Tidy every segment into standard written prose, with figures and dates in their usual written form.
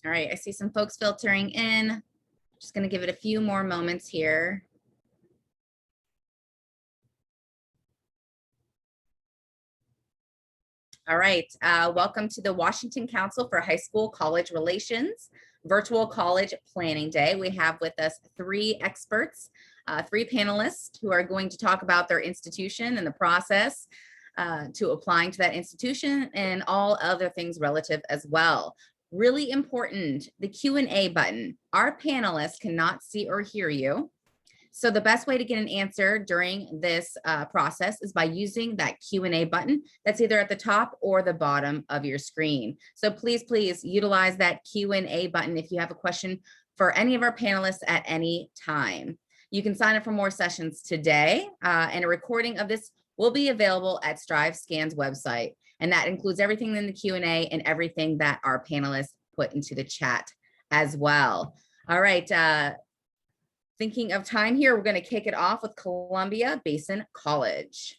All right, I see some folks filtering in. Just going to give it a few more moments here. All right, welcome to the Washington Council for High School College Relations Virtual College Planning Day. We have with us three experts, three panelists who are going to talk about their institution and the process to applying to that institution and all other things relative as well. Really important, the Q&A button. Our panelists cannot see or hear you. So the best way to get an answer during this process is by using that Q&A button that's either at the top or the bottom of your screen. So please, please utilize that Q&A button if you have a question for any of our panelists at any time. You can sign up for more sessions today, and a recording of this will be available at StriveScan's website. And that includes everything in the Q&A and everything that our panelists put into the chat as well. All right. Thinking of time here, we're going to kick it off with Columbia Basin College.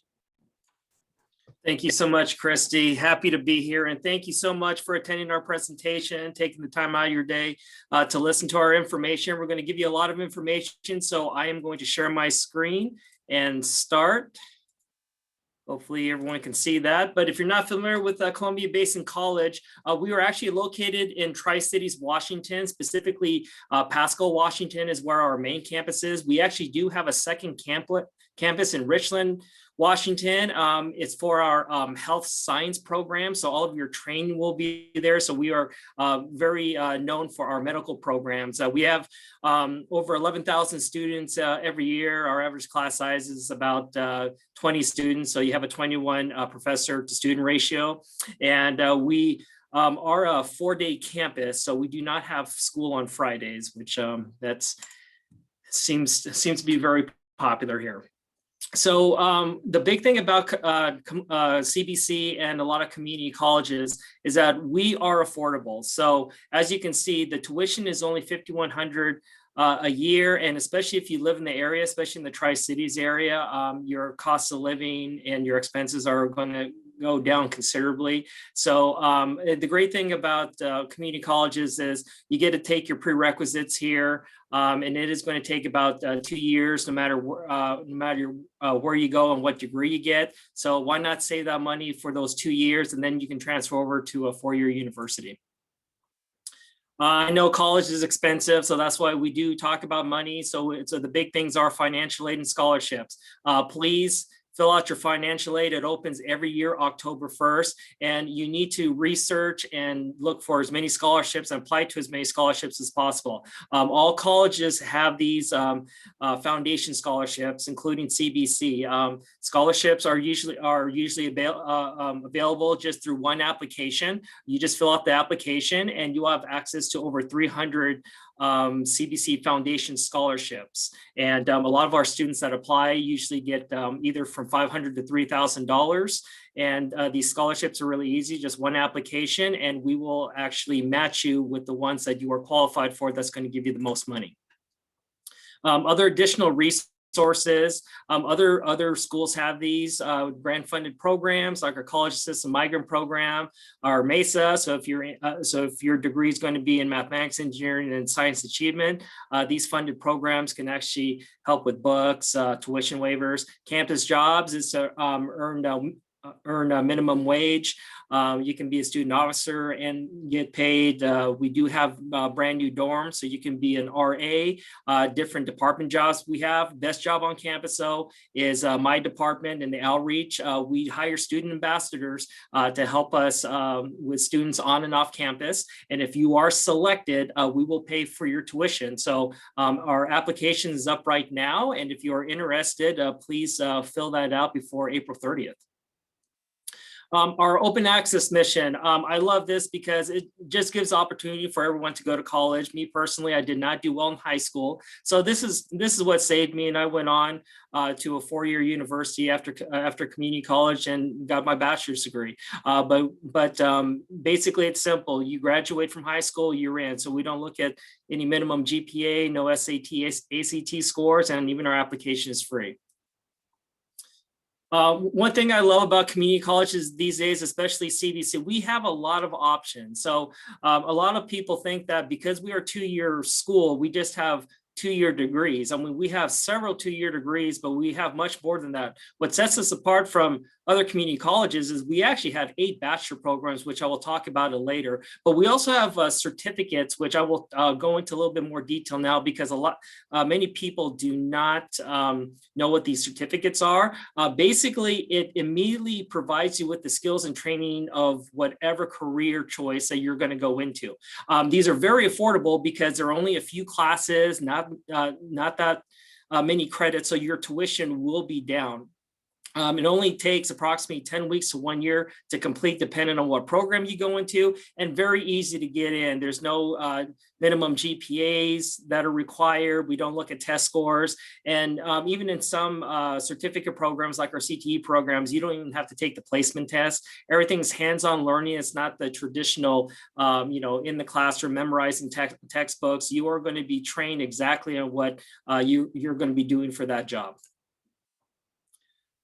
Thank you so much, Christy. Happy to be here. And thank you so much for attending our presentation, taking the time out of your day to listen to our information. We're going to give you a lot of information. So I am going to share my screen and start. Hopefully everyone can see that. But if you're not familiar with Columbia Basin College, we are actually located in Tri-Cities, Washington, specifically Pasco, Washington is where our main campus is. We actually do have a second campus in Richland, Washington. It's for our health science program. So all of your training will be there. So we are very known for our medical programs. We have over 11,000 students every year. Our average class size is about 20 students. So you have a 21 professor to student ratio. And we are a 4-day campus. So we do not have school on Fridays, which seems to be very popular here. So the big thing about CBC and a lot of community colleges is that we are affordable. So as you can see, the tuition is only $5,100 a year. And especially if you live in the area, especially in the Tri-Cities area, your cost of living and your expenses are going to go down considerably. So the great thing about community colleges is you get to take your prerequisites here, and it is going to take about 2 years, no matter where you go and what degree you get. So why not save that money for those 2 years, and then you can transfer over to a 4-year university. I know college is expensive, so that's why we do talk about money. So the big things are financial aid and scholarships. Please fill out your financial aid. It opens every year, October 1st, and you need to research and look for as many scholarships and apply to as many scholarships as possible. All colleges have these foundation scholarships, including CBC. Scholarships are usually available just through one application. You just fill out the application and you have access to over 300 CBC Foundation scholarships. And a lot of our students that apply usually get either from $500 to $3,000. And these scholarships are really easy, just one application, and we will actually match you with the ones that you are qualified for that's going to give you the most money. Other additional resources. Other schools have these grant funded programs like our College Assistant Migrant Program, our MESA. So if your degree is going to be in mathematics, engineering, and science achievement, these funded programs can actually help with books, tuition waivers. Campus Jobs is to earn a minimum wage. You can be a student officer and get paid. We do have brand new dorms, so you can be an RA. Different department jobs we have. Best job on campus, though, is my department and the outreach. We hire student ambassadors to help us with students on and off campus. And if you are selected, we will pay for your tuition. So our application is up right now. And if you are interested, please fill that out before April 30th. Our open access mission. I love this because it just gives opportunity for everyone to go to college. Me personally, I did not do well in high school. So this is what saved me. And I went on to a 4-year university after community college and got my bachelor's degree. But basically it's simple. You graduate from high school, you're in. So we don't look at any minimum GPA, no SAT, ACT scores, and even our application is free. One thing I love about community colleges these days, especially CBC, we have a lot of options. So a lot of people think that because we are a two-year school, we just have two-year degrees. I mean, we have several two-year degrees, but we have much more than that. What sets us apart from other community colleges is we actually have 8 bachelor programs, which I will talk about it later. But we also have certificates, which I will go into a little bit more detail now, because many people do not know what these certificates are. Basically, it immediately provides you with the skills and training of whatever career choice that you're going to go into. These are very affordable because there are only a few classes, not that many credits, so your tuition will be down. It only takes approximately 10 weeks to 1 year to complete, depending on what program you go into, and very easy to get in. There's no minimum GPAs that are required. We don't look at test scores. And even in some certificate programs like our CTE programs, you don't even have to take the placement test. Everything's hands-on learning. It's not the traditional, in the classroom memorizing textbooks. You are going to be trained exactly on what you're going to be doing for that job.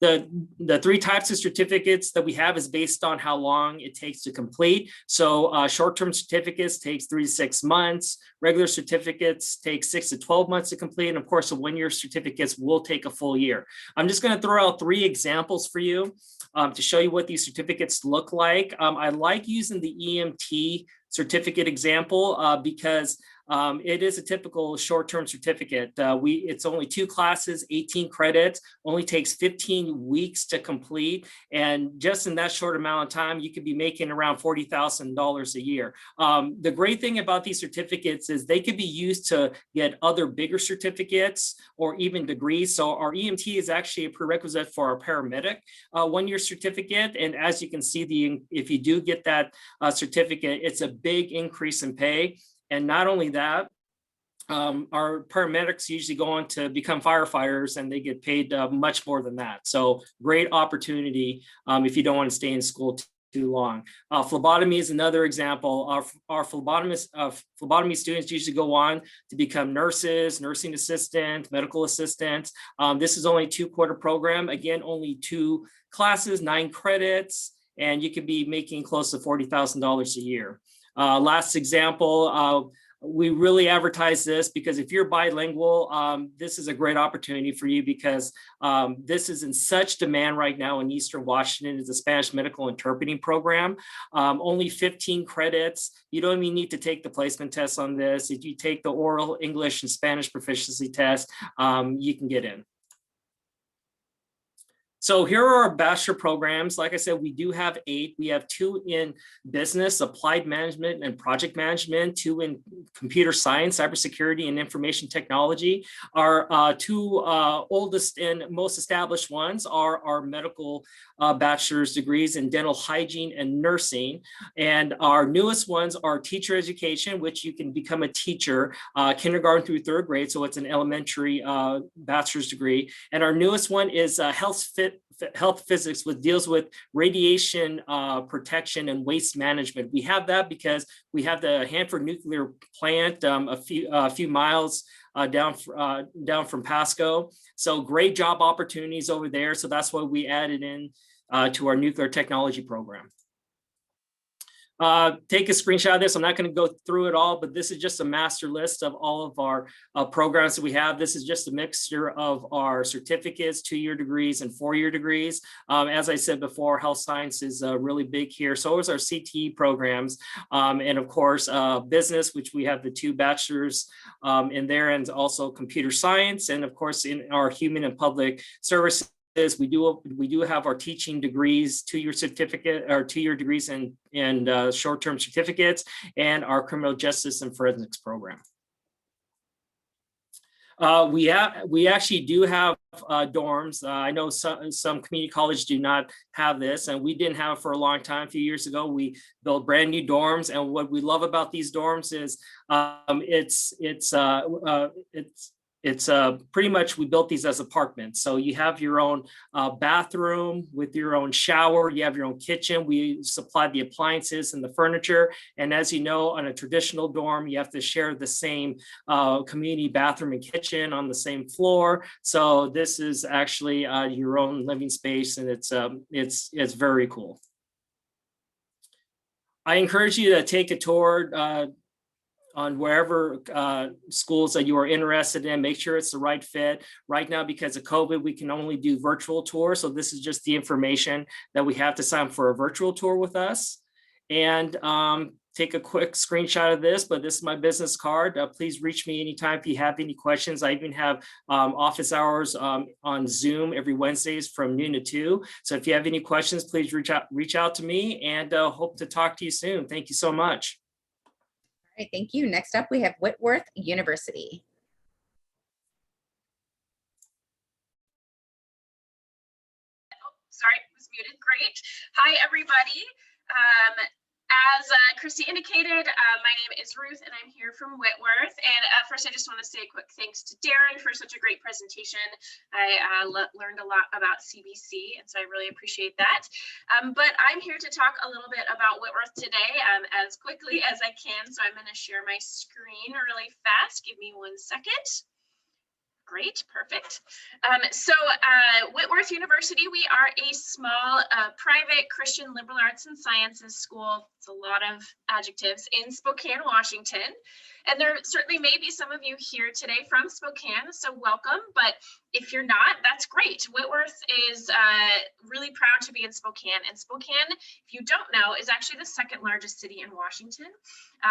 The 3 types of certificates that we have is based on how long it takes to complete. So short-term certificates takes 3 to 6 months. Regular certificates take 6 to 12 months to complete. And of course, the 1-year certificates will take a full year. I'm just going to throw out 3 examples for you to show you what these certificates look like. I like using the EMT certificate example because it is a typical short-term certificate. It's only 2 classes, 18 credits, only takes 15 weeks to complete. And just in that short amount of time, you could be making around $40,000 a year. The great thing about these certificates is they could be used to get other bigger certificates or even degrees. So our EMT is actually a prerequisite for our paramedic 1-year certificate. And as you can see, if you do get that certificate, it's a big increase in pay. And not only that, our paramedics usually go on to become firefighters, and they get paid much more than that. So great opportunity if you don't want to stay in school too long. Phlebotomy is another example. Our phlebotomy students usually go on to become nurses, nursing assistant, medical assistants. This is only a 2-quarter program. Again, only 2 classes, 9 credits, and you could be making close to $40,000 a year. Last example, we really advertise this because if you're bilingual, this is a great opportunity for you because this is in such demand right now in Eastern Washington. It's a Spanish medical interpreting program. Only 15 credits. You don't even need to take the placement test on this. If you take the oral English and Spanish proficiency test, you can get in. So here are our bachelor programs. Like I said, we do have 8. We have 2 in business, applied management and project management, 2 in computer science, cybersecurity, and information technology. Our 2 oldest and most established ones are our medical bachelor's degrees in dental hygiene and nursing. And our newest ones are teacher education, which you can become a teacher, kindergarten through 3rd grade. So it's an elementary bachelor's degree. And our newest one is health physics, which deals with radiation protection and waste management. We have that because we have the Hanford nuclear plant a few miles down from Pasco. So great job opportunities over there. So that's why we added in to our nuclear technology program. Take a screenshot of this. I'm not going to go through it all, but this is just a master list of all of our programs that we have. This is just a mixture of our certificates, 2-year degrees and 4-year degrees. As I said before, health science is really big here. So is our CTE programs. And of course, business, which we have the 2 bachelors in there, and also computer science. And of course, in our human and public services, we do have our teaching degrees, 2-year certificate or 2-year degrees and short-term certificates, and our criminal justice and forensics program. We actually do have dorms. I know some community colleges do not have this, and we didn't have it for a long time. A few years ago, we built brand new dorms, and what we love about these dorms is it's pretty much, we built these as apartments. So you have your own bathroom with your own shower, you have your own kitchen. We supply the appliances and the furniture. And as you know, on a traditional dorm, you have to share the same community bathroom and kitchen on the same floor. So this is actually your own living space, and it's very cool. I encourage you to take a tour on wherever schools that you are interested in. Make sure it's the right fit. Right now, because of COVID, we can only do virtual tours. So this is just the information that we have to sign up for a virtual tour with us. And take a quick screenshot of this, but this is my business card. Please reach me anytime if you have any questions. I even have office hours on Zoom every Wednesdays from noon to 2. So if you have any questions, please reach out to me, and hope to talk to you soon. Thank you so much. All right, thank you. Next up, we have Whitworth University. Oh, sorry, it was muted. Great. Hi, everybody. As Christy indicated, my name is Ruth, and I'm here from Whitworth. And first, I just want to say a quick thanks to Darren for such a great presentation. I learned a lot about CBC, and so I really appreciate that. But I'm here to talk a little bit about Whitworth today as quickly as I can. So I'm going to share my screen really fast. Give me 1 second. Great, perfect. Whitworth University, we are a small private Christian liberal arts and sciences school. It's a lot of adjectives in Spokane, Washington. And there certainly may be some of you here today from Spokane, so welcome. But if you're not, that's great. Whitworth is really proud to be in Spokane. And Spokane, if you don't know, is actually the second largest city in Washington.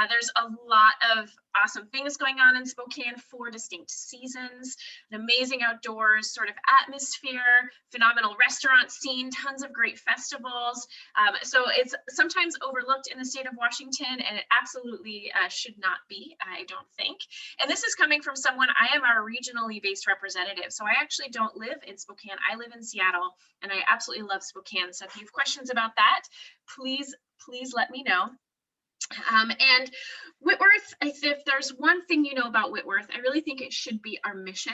There's a lot of awesome things going on in Spokane, 4 distinct seasons, an amazing outdoors sort of atmosphere, phenomenal restaurant scene, tons of great festivals. So it's sometimes overlooked in the state of Washington, and it absolutely should not be, I don't think. And this is coming from someone, I am our regionally based representative. So I actually don't live in Spokane. I live in Seattle, and I absolutely love Spokane. So if you have questions about that, please let me know. And Whitworth, if there's one thing you know about Whitworth, I really think it should be our mission.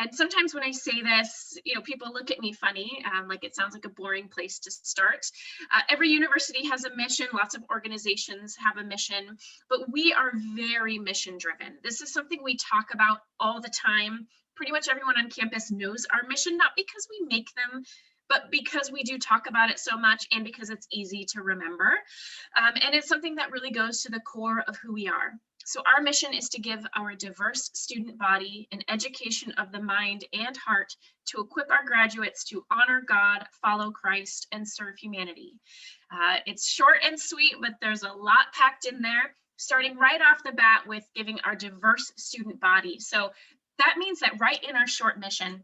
And sometimes when I say this, people look at me funny, like it sounds like a boring place to start. Every university has a mission, lots of organizations have a mission, but we are very mission driven. This is something we talk about all the time. Pretty much everyone on campus knows our mission, not because we make them, but because we do talk about it so much and because it's easy to remember. And it's something that really goes to the core of who we are. So our mission is to give our diverse student body an education of the mind and heart to equip our graduates to honor God, follow Christ, and serve humanity. It's short and sweet, but there's a lot packed in there, starting right off the bat with giving our diverse student body. So that means that right in our short mission,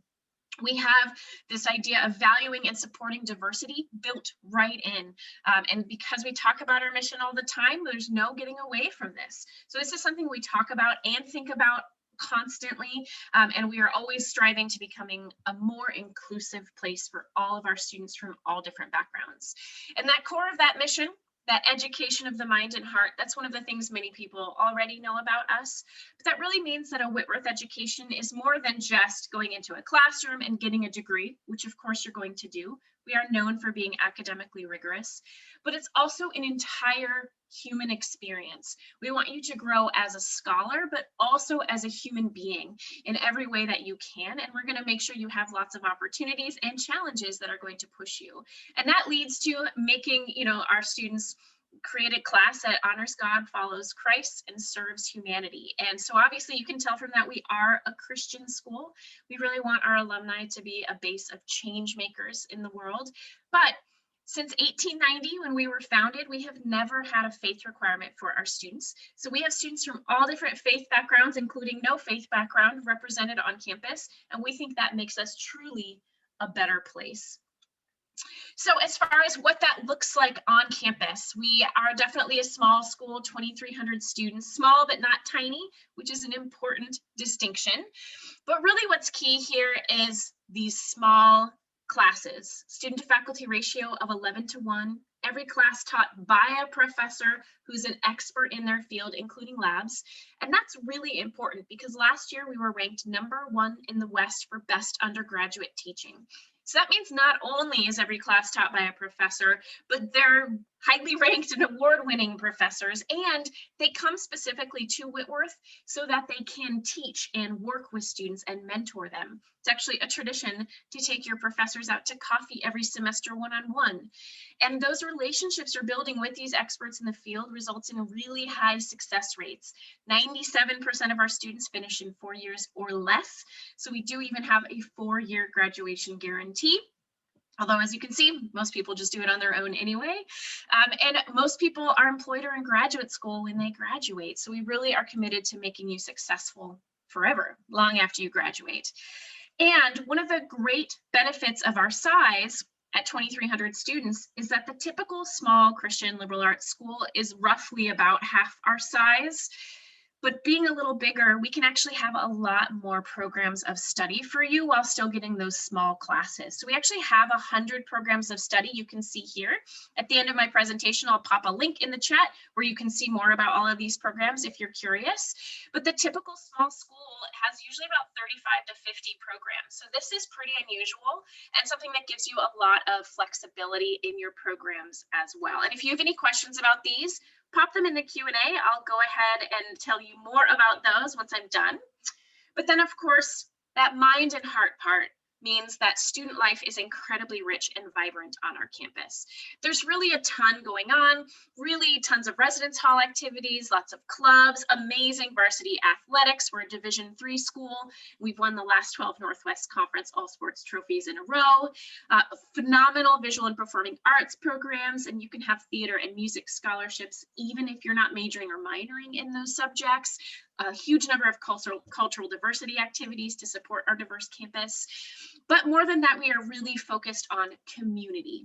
we have this idea of valuing and supporting diversity built right in. And because we talk about our mission all the time, there's no getting away from this. So this is something we talk about and think about constantly. And we are always striving to becoming a more inclusive place for all of our students from all different backgrounds. And that core of that mission, that education of the mind and heart, that's one of the things many people already know about us. But that really means that a Whitworth education is more than just going into a classroom and getting a degree, which of course you're going to do. We are known for being academically rigorous, but it's also an entire human experience. We want you to grow as a scholar, but also as a human being in every way that you can. And we're going to make sure you have lots of opportunities and challenges that are going to push you. And that leads to making, our students create a class that honors God, follows Christ, and serves humanity. And so obviously you can tell from that we are a Christian school. We really want our alumni to be a base of change makers in the world. But since 1890, when we were founded, we have never had a faith requirement for our students. So we have students from all different faith backgrounds, including no faith background, represented on campus. And we think that makes us truly a better place. So as far as what that looks like on campus, we are definitely a small school, 2,300 students, small but not tiny, which is an important distinction. But really what's key here is these small classes, student to faculty ratio of 11:1, every class taught by a professor who's an expert in their field, including labs. And that's really important because last year we were ranked #1 in the West for best undergraduate teaching. So that means not only is every class taught by a professor, but they're highly ranked and award-winning professors, and they come specifically to Whitworth so that they can teach and work with students and mentor them. It's actually a tradition to take your professors out to coffee every semester one-on-one. And those relationships you're building with these experts in the field results in really high success rates. 97% of our students finish in 4 years or less. So we do even have a 4-year graduation guarantee. Although, as you can see, most people just do it on their own anyway. And most people are employed or in graduate school when they graduate. So we really are committed to making you successful forever, long after you graduate. And one of the great benefits of our size at 2,300 students is that the typical small Christian liberal arts school is roughly about half our size. But being a little bigger, we can actually have a lot more programs of study for you while still getting those small classes. So we actually have 100 programs of study you can see here. At the end of my presentation, I'll pop a link in the chat where you can see more about all of these programs if you're curious. But the typical small school has usually about 35 to 50 programs. So this is pretty unusual and something that gives you a lot of flexibility in your programs as well. And if you have any questions about these, pop them in the Q&A. I'll go ahead and tell you more about those once I'm done. But then, of course, that mind and heart part means that student life is incredibly rich and vibrant on our campus. There's really a ton going on, really tons of residence hall activities, lots of clubs, amazing varsity athletics. We're a Division III school. We've won the last 12 Northwest Conference all sports trophies in a row. Phenomenal visual and performing arts programs, and you can have theater and music scholarships even if you're not majoring or minoring in those subjects. A huge number of cultural diversity activities to support our diverse campus. But more than that, we are really focused on community.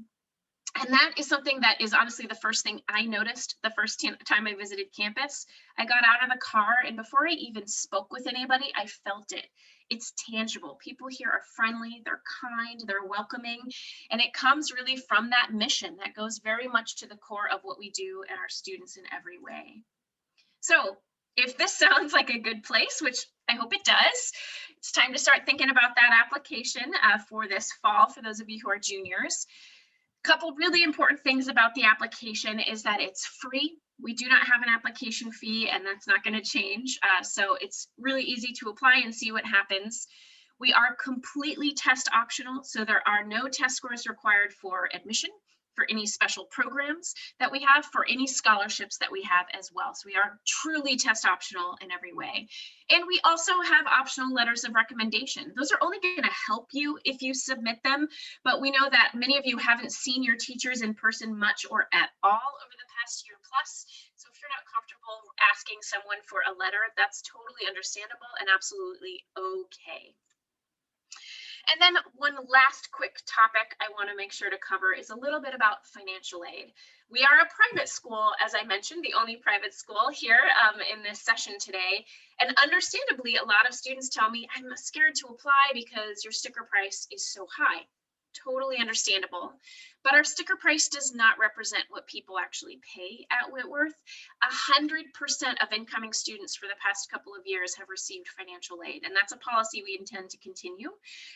And that is something that is honestly the first thing I noticed the first time I visited campus. I got out of the car, and before I even spoke with anybody, I felt it. It's tangible. People here are friendly, they're kind, they're welcoming, and it comes really from that mission that goes very much to the core of what we do and our students in every way. So if this sounds like a good place, which I hope it does, it's time to start thinking about that application for this fall for those of you who are juniors. A couple really important things about the application is that it's free. We do not have an application fee, and that's not going to change. So it's really easy to apply and see what happens. We are completely test optional, so there are no test scores required for admission, for any special programs that we have, for any scholarships that we have as well. So we are truly test optional in every way. And we also have optional letters of recommendation. Those are only going to help you if you submit them, but we know that many of you haven't seen your teachers in person much or at all over the past year plus. So if you're not comfortable asking someone for a letter, that's totally understandable and absolutely okay. And then one last quick topic I want to make sure to cover is a little bit about financial aid. We are a private school, as I mentioned, the only private school here in this session today. And understandably, a lot of students tell me, I'm scared to apply because your sticker price is so high. Totally understandable. But our sticker price does not represent what people actually pay at Whitworth. 100% of incoming students for the past couple of years have received financial aid, and that's a policy we intend to continue.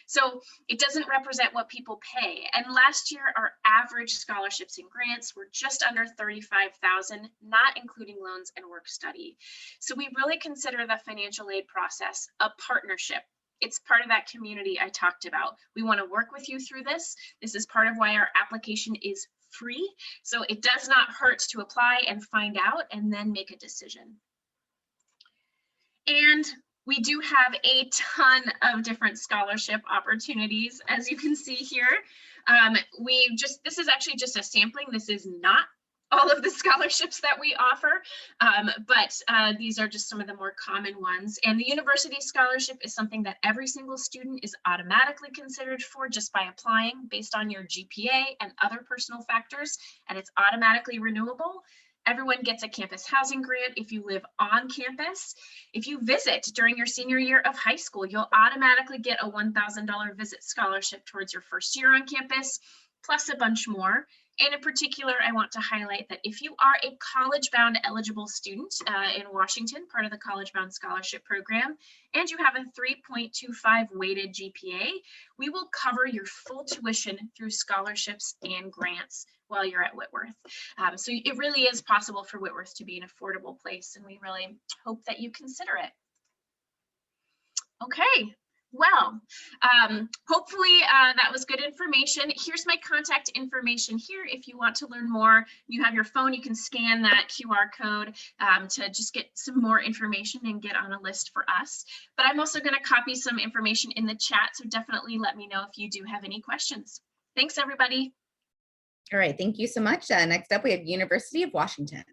So it doesn't represent what people pay. And last year, our average scholarships and grants were just under $35,000, not including loans and work study. So we really consider the financial aid process a partnership. It's part of that community I talked about. We want to work with you through this. This is part of why our application is free. So it does not hurt to apply and find out and then make a decision. And we do have a ton of different scholarship opportunities, as you can see here. This is actually just a sampling. This is not all of the scholarships that we offer, but these are just some of the more common ones. And the university scholarship is something that every single student is automatically considered for just by applying based on your GPA and other personal factors, and it's automatically renewable. Everyone gets a campus housing grant if you live on campus. If you visit during your senior year of high school, you'll automatically get a $1,000 visit scholarship towards your first year on campus, plus a bunch more. And in particular, I want to highlight that if you are a college-bound eligible student in Washington, part of the college-bound scholarship program, and you have a 3.25 weighted GPA, we will cover your full tuition through scholarships and grants while you're at Whitworth. So it really is possible for Whitworth to be an affordable place, and we really hope that you consider it. Okay. Well, hopefully that was good information. Here's my contact information here. If you want to learn more, you have your phone, you can scan that QR code to just get some more information and get on a list for us. But I'm also going to copy some information in the chat, so definitely let me know if you do have any questions. Thanks, everybody. All right, thank you so much. Next up, we have University of Washington.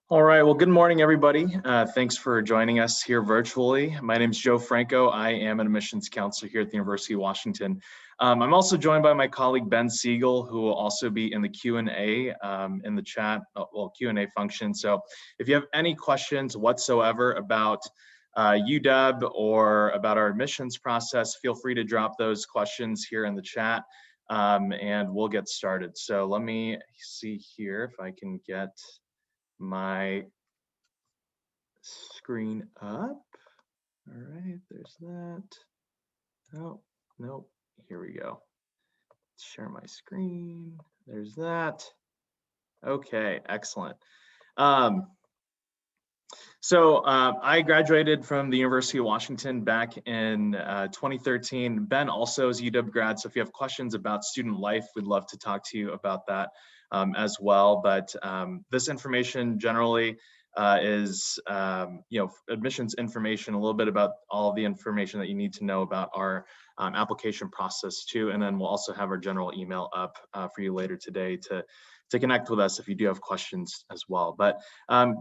All right, well, good morning, everybody. Thanks for joining us here virtually. My name is Joe Franco. I am an admissions counselor here at the University of Washington. I'm also joined by my colleague, Ben Siegel, who will also be in the Q&A in the chat, Q&A function. So if you have any questions whatsoever about UW or about our admissions process, feel free to drop those questions here in the chat and we'll get started. So let me see here if I can get my screen up. All right, there's that. Oh, nope, here we go. Share my screen. There's that. Okay, excellent. I graduated from the University of Washington back in 2013. Ben also is UW grad, so if you have questions about student life, we'd love to talk to you about that as well. But this information generally is admissions information, a little bit about all the information that you need to know about our application process too. And then we'll also have our general email up for you later today to connect with us if you do have questions as well. But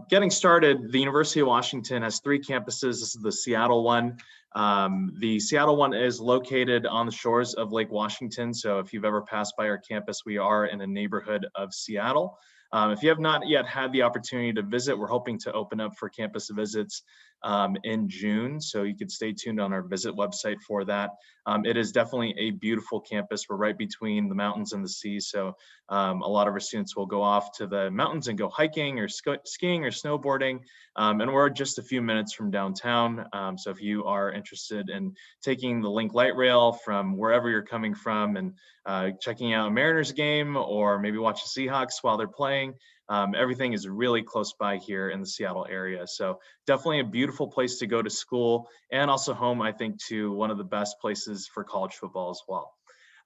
getting started, the University of Washington has 3 campuses. This is the Seattle one. The Seattle one is located on the shores of Lake Washington. So if you've ever passed by our campus, we are in a neighborhood of Seattle. If you have not yet had the opportunity to visit, we're hoping to open up for campus visits in June. So you could stay tuned on our visit website for that. It is definitely a beautiful campus. We're right between the mountains and the sea. So a lot of our students will go off to the mountains and go hiking or skiing or snowboarding. And we're just a few minutes from downtown. So if you are interested in taking the Link Light Rail from wherever you're coming from and checking out a Mariners game or maybe watch the Seahawks while they're playing, everything is really close by here in the Seattle area. So definitely a beautiful place to go to school and also home, I think, to one of the best places for college football as well.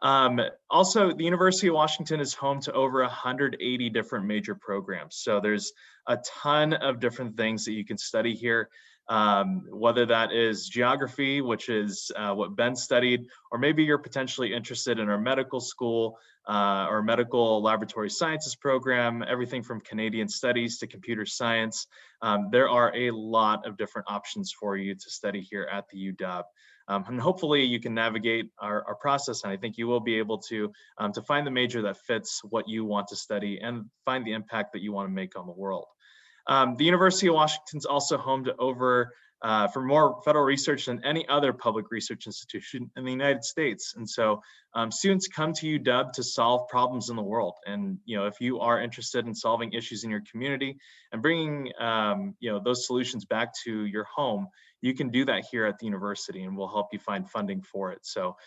Also, the University of Washington is home to over 180 different major programs. So there's a ton of different things that you can study here, whether that is geography, which is what Ben studied, or maybe you're potentially interested in our medical school or medical laboratory sciences program, everything from Canadian studies to computer science. There are a lot of different options for you to study here at the UW. And hopefully you can navigate our process, and I think you will be able to find the major that fits what you want to study and find the impact that you want to make on the world. The University of Washington is also home to for more federal research than any other public research institution in the United States. And so students come to UW to solve problems in the world. And if you are interested in solving issues in your community and bringing those solutions back to your home, you can do that here at the university, and we'll help you find funding for it. So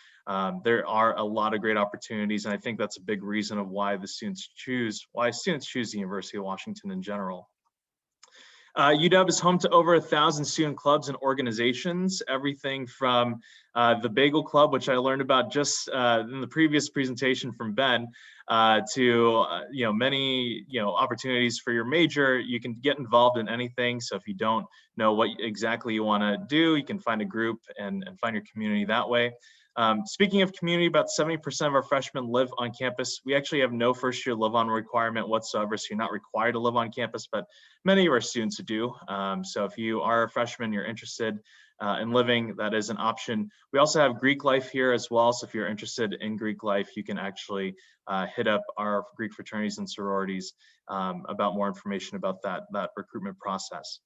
there are a lot of great opportunities, and I think that's a big reason of why students choose the University of Washington in general. UW is home to over 1,000 student clubs and organizations, everything from the Bagel Club, which I learned about just in the previous presentation from Ben, to many opportunities for your major. You can get involved in anything. So if you don't know what exactly you want to do, you can find a group and find your community that way. Speaking of community, about 70% of our freshmen live on campus. We actually have no first-year live-on requirement whatsoever, so you're not required to live on campus, but many of our students do. So if you are a freshman, you're interested in living, that is an option. We also have Greek life here as well, so if you're interested in Greek life, you can actually hit up our Greek fraternities and sororities about more information about that recruitment process.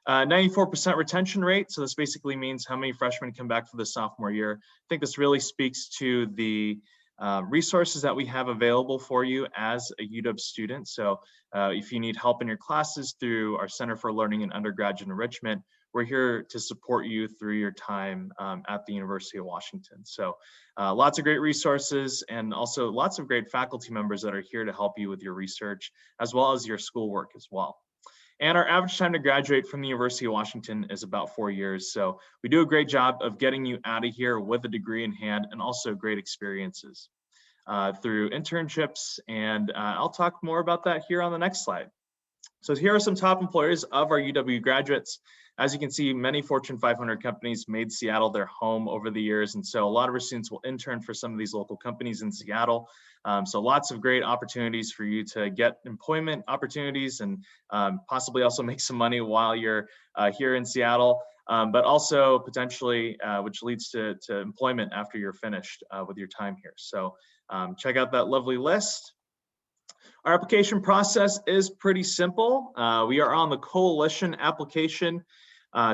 94% retention rate. So this basically means how many freshmen come back for the sophomore year. I think this really speaks to the resources that we have available for you as a UW student. So if you need help in your classes through our Center for Learning and Undergraduate Enrichment, we're here to support you through your time at the University of Washington. So lots of great resources and also lots of great faculty members that are here to help you with your research as well as your schoolwork as well. And our average time to graduate from the University of Washington is about 4 years. So we do a great job of getting you out of here with a degree in hand and also great experiences through internships. And I'll talk more about that here on the next slide. So here are some top employers of our UW graduates. As you can see, many Fortune 500 companies made Seattle their home over the years. And so a lot of our students will intern for some of these local companies in Seattle. So lots of great opportunities for you to get employment opportunities and possibly also make some money while you're here in Seattle, but also potentially, which leads to employment after you're finished with your time here. So check out that lovely list. Our application process is pretty simple. We are on the coalition application.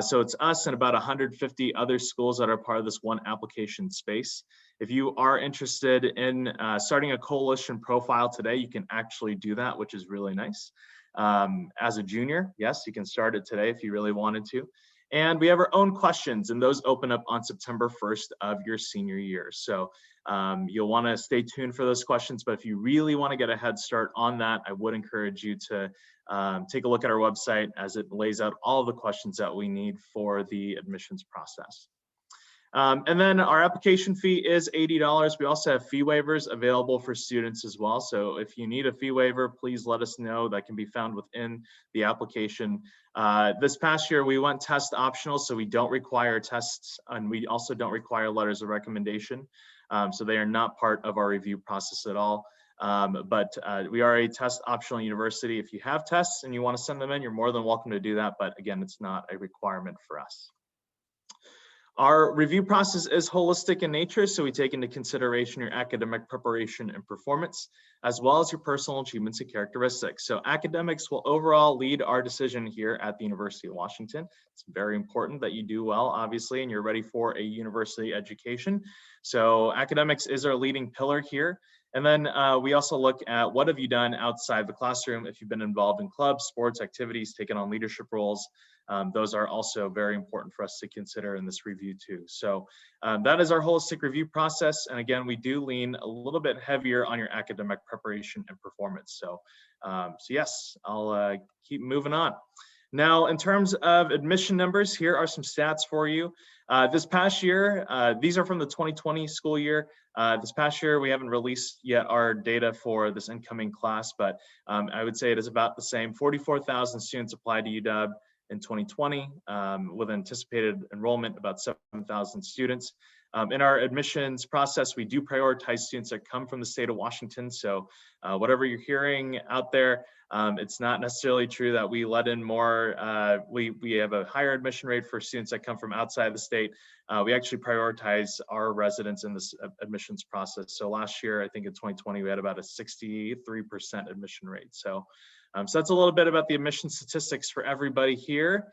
So it's us and about 150 other schools that are part of this one application space. If you are interested in starting a coalition profile today, you can actually do that, which is really nice. As a junior, yes, you can start it today if you really wanted to. And we have our own questions, and those open up on September 1st of your senior year. So you'll want to stay tuned for those questions, but if you really want to get a head start on that, I would encourage you to take a look at our website as it lays out all of the questions that we need for the admissions process. And then our application fee is $80. We also have fee waivers available for students as well. So if you need a fee waiver, please let us know. That can be found within the application. This past year, we went test optional, so we don't require tests, and we also don't require letters of recommendation. So they are not part of our review process at all. But we are a test optional university. If you have tests and you want to send them in, you're more than welcome to do that. But again, it's not a requirement for us. Our review process is holistic in nature, so we take into consideration your academic preparation and performance, as well as your personal achievements and characteristics. So academics will overall lead our decision here at the University of Washington. It's very important that you do well, obviously, and you're ready for a university education. So academics is our leading pillar here. And then we also look at what have you done outside the classroom, if you've been involved in clubs, sports, activities, taken on leadership roles. Those are also very important for us to consider in this review too. So that is our holistic review process. And again, we do lean a little bit heavier on your academic preparation and performance. So, yes, I'll keep moving on. Now, in terms of admission numbers, here are some stats for you. This past year, these are from the 2020 school year. This past year, we haven't released yet our data for this incoming class, but I would say it is about the same. 44,000 students applied to UW in 2020 with anticipated enrollment about 7,000 students. In our admissions process, we do prioritize students that come from the state of Washington. So whatever you're hearing out there, it's not necessarily true that we let in more. We have a higher admission rate for students that come from outside the state. We actually prioritize our residents in this admissions process. So last year, I think in 2020, we had about a 63% admission rate. So that's a little bit about the admission statistics for everybody here.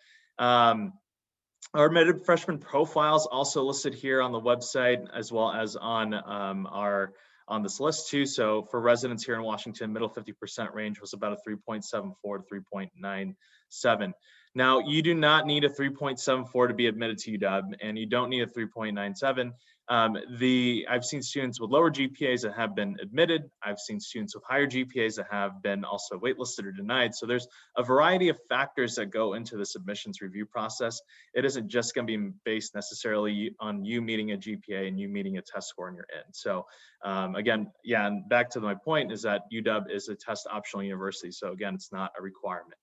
Our admitted freshman profiles also listed here on the website, as well as on this list too. So for residents here in Washington, middle 50% range was about a 3.74 to 3.97. Now, you do not need a 3.74 to be admitted to UW, and you don't need a 3.97. I've seen students with lower GPAs that have been admitted. I've seen students with higher GPAs that have been also waitlisted or denied. So there's a variety of factors that go into this admissions review process. It isn't just going to be based necessarily on you meeting a GPA and you meeting a test score and you're in. So again, yeah, and back to my point is that UW is a test optional university. So again, it's not a requirement.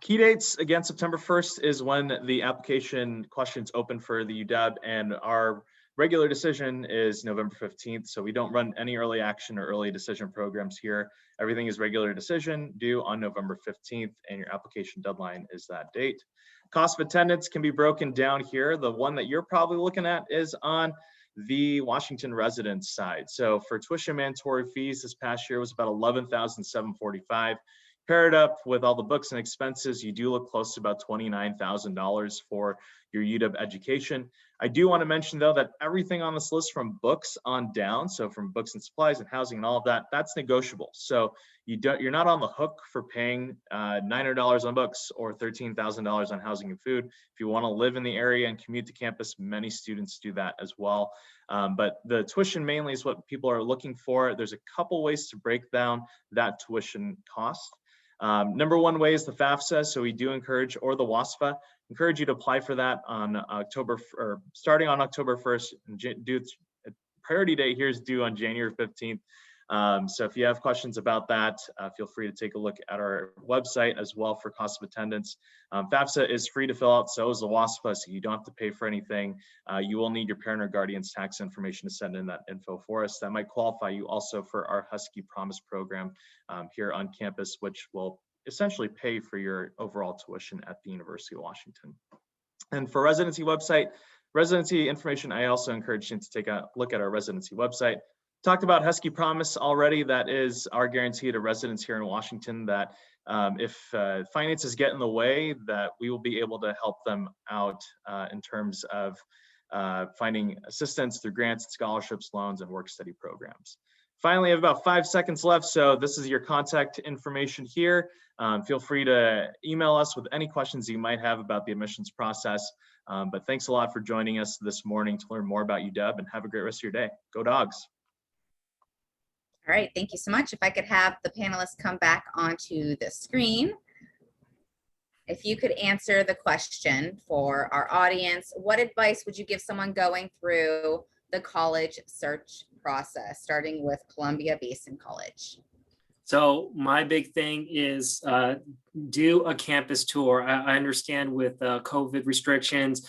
Key dates, again, September 1st is when the application questions open for the UW, and our regular decision is November 15th. So we don't run any early action or early decision programs here. Everything is regular decision due on November 15th, and your application deadline is that date. Cost of attendance can be broken down here. The one that you're probably looking at is on the Washington residence side. So for tuition mandatory fees this past year was about $11,745. pair it up with all the books and expenses, you do look close to about $29,000 for your UW education. I do want to mention though that everything on this list from books on down, so from books and supplies and housing and all of that, that's negotiable. So you're not on the hook for paying $900 on books or $13,000 on housing and food. If you want to live in the area and commute to campus, many students do that as well. But the tuition mainly is what people are looking for. There's a couple ways to break down that tuition cost. Number one way is the FAFSA. So we do encourage, or the WASPA, encourage you to apply for that on starting on October 1st. Priority date here is due on January 15th. So if you have questions about that, feel free to take a look at our website as well for cost of attendance. FAFSA is free to fill out, so is the WASPA, so you don't have to pay for anything. You will need your parent or guardian's tax information to send in that info for us. That might qualify you also for our Husky Promise program here on campus, which will essentially pay for your overall tuition at the University of Washington. And for residency website, residency information, I also encourage you to take a look at our residency website. Talked about Husky Promise already. That is our guarantee to residents here in Washington that if finances get in the way, that we will be able to help them out in terms of finding assistance through grants, scholarships, loans, and work study programs. Finally, I have about 5 seconds left, so this is your contact information here. Feel free to email us with any questions you might have about the admissions process. But thanks a lot for joining us this morning to learn more about UW, and have a great rest of your day. Go Dogs. All right, thank you so much. If I could have the panelists come back onto the screen. If you could answer the question for our audience, what advice would you give someone going through the college search process, starting with Columbia Basin College? So my big thing is do a campus tour. I understand with COVID restrictions,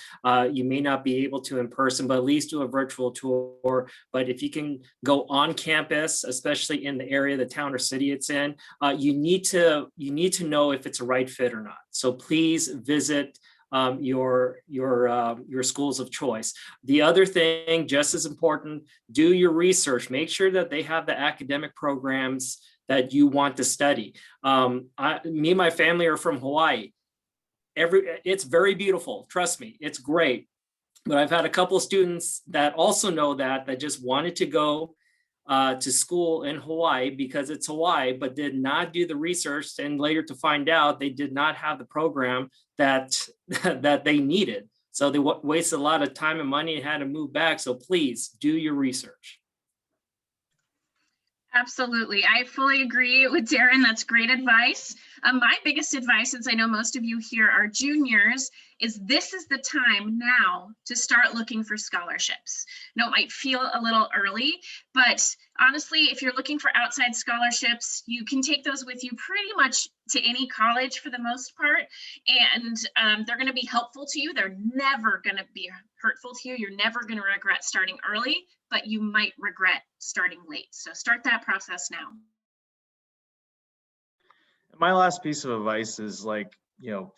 you may not be able to in person, but at least do a virtual tour. But if you can go on campus, especially in the area, the town or city it's in, you need to know if it's a right fit or not. So please visit your schools of choice. The other thing, just as important, do your research. Make sure that they have the academic programs that you want to study. Me and my family are from Hawaii. It's very beautiful, trust me, it's great. But I've had a couple of students that also know that just wanted to go to school in Hawaii because it's Hawaii, but did not do the research, and later to find out they did not have the program that they needed. So they wasted a lot of time and money and had to move back. So please do your research. Absolutely. I fully agree with Darren. That's great advice. My biggest advice, since I know most of you here are juniors, is this is the time now to start looking for scholarships. Now, it might feel a little early, but honestly, if you're looking for outside scholarships, you can take those with you pretty much to any college for the most part, and they're going to be helpful to you. They're never going to be hurtful to you. You're never going to regret starting early, but you might regret starting late. So start that process now. My last piece of advice is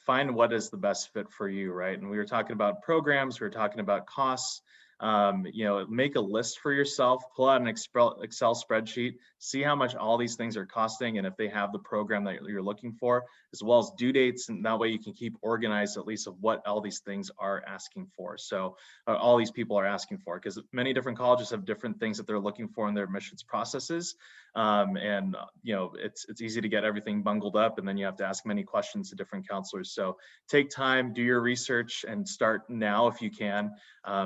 find what is the best fit for you, right? And we were talking about programs, we were talking about costs. Make a list for yourself, pull out an Excel spreadsheet, see how much all these things are costing and if they have the program that you're looking for, as well as due dates. And that way you can keep organized at least of what all these things are asking for. So all these people are asking for, because many different colleges have different things that they're looking for in their admissions processes. It's easy to get everything bungled up, and then you have to ask many questions to different counselors. So take time, do your research, and start now if you can,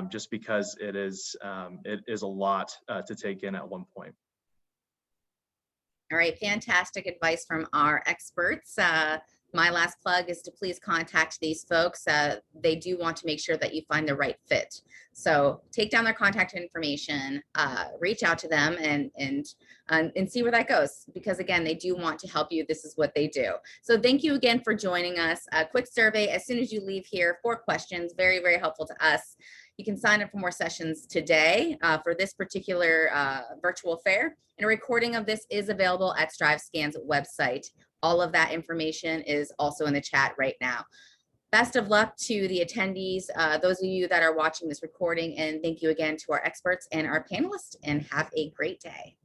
just because it is a lot to take in at one point. All right, fantastic advice from our experts. My last plug is to please contact these folks. They do want to make sure that you find the right fit. So take down their contact information, reach out to them, and see where that goes. Because again, they do want to help you. This is what they do. So thank you again for joining us. A quick survey as soon as you leave here. 4 questions, very, very helpful to us. You can sign up for more sessions today for this particular virtual fair. And a recording of this is available at StriveScan's website. All of that information is also in the chat right now. Best of luck to the attendees, those of you that are watching this recording, and thank you again to our experts and our panelists, and have a great day.